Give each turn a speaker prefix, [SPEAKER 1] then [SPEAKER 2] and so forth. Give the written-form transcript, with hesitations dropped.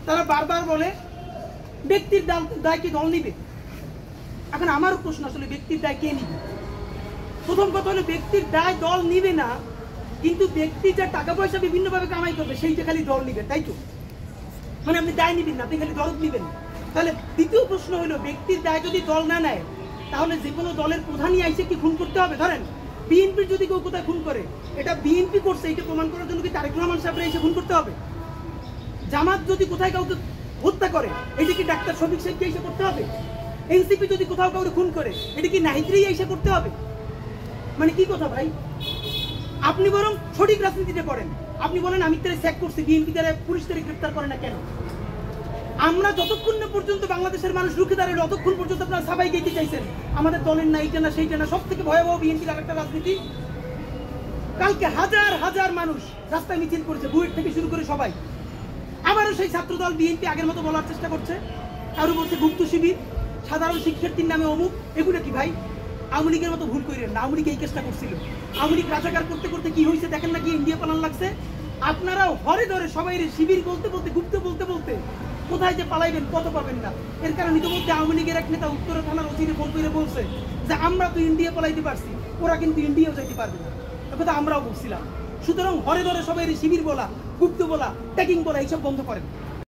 [SPEAKER 1] তারা বারবার বলে ব্যক্তির দায় কি দল নিবে। এখন আমারও প্রশ্ন, আসলে ব্যক্তির দায় কে নিবে? প্রথম কথা হলো ব্যক্তির দায় দল নিবে না, কিন্তু ব্যক্তি যা টাকা পয়সা বিভিন্নভাবে কামাই করবে সেইটা খালি দল নিবে, তাই তো? মানে আপনি দায় নিবেন না, আপনি খালি দরদ নিবেন। তাহলে দ্বিতীয় প্রশ্ন হলো, ব্যক্তির দায় যদি দল না নেয় তাহলে যে কোনো দলের প্রধানই আইসে কি খুন করতে হবে? ধরেন বিএনপির যদি কেউ কোথায় খুন করে, এটা বিএনপি করছে এটা প্রমাণ করার জন্য কি তারেক রহমান সাহেবরা এসে খুন করতে হবে? জামাত যদি কোথায় কাউকে হত্যা করে, এটা কি ডাক্তার শফিক সাহেবকে এসে করতে হবে? এনসিপি যদি কোথাও কাউকে খুন করে, এটা কি নাহিদরেই এসে করতে হবে? মানে কি কথা ভাই? আপনি বরং সঠিক রাজনীতিতে করেন। আপনি বলেন আমি তারা চেক করছি, বিএনপি তারা পুলিশ তারা গ্রেফতার করে না কেন? আমরা যতক্ষণ না পর্যন্ত বাংলাদেশের মানুষ রুখে দাঁড়ালো ততক্ষণ পর্যন্ত আপনারা সবাই গেতে চাইছেন আমাদের দলের না এইটা না সেইটা না। সব থেকে ভয়াবহ বিএনপির আরেকটা রাজনীতি, কালকে হাজার হাজার মানুষ রাস্তায় মিছিল করেছে, বুয়েট থেকে শুরু করে সবাই। আবারও সেই ছাত্রদল বিএনপি আগের মতো বলার চেষ্টা করছে, কারো বলছে গুপ্ত শিবির, সাধারণ শিক্ষার্থীর নামে অমুক। এগুলো কি ভাই? আওয়ামী লীগের মতো ভুল করেন না, আওয়ামী লীগ এই কেসটা করছিল। আওয়ামী লীগ রাজাকার করতে করতে কি হয়েছে দেখেন না, কি ইন্ডিয়া পালান লাগছে। আপনারাও হরে ধরে সবাই শিবির বলতে বলতে, গুপ্ত বলতে বলতে কোথায় যে পালাইবেন কত পাবেন না। এর কারণ ইতিমধ্যে আওয়ামী লীগের এক নেতা উত্তরা থানার ওসিরে ফোন করে বলছে যে আমরা তো ইন্ডিয়া পালাইতে পারছি, ওরা কিন্তু ইন্ডিয়াও যাইতে পারবে না। কথা আমরাও বলছিলাম। সুতরাং হরে ধরে সবাই শিবির বলা, গুপ্ত বলা, ট্যাগিং বলা এইসব বন্ধ করেন।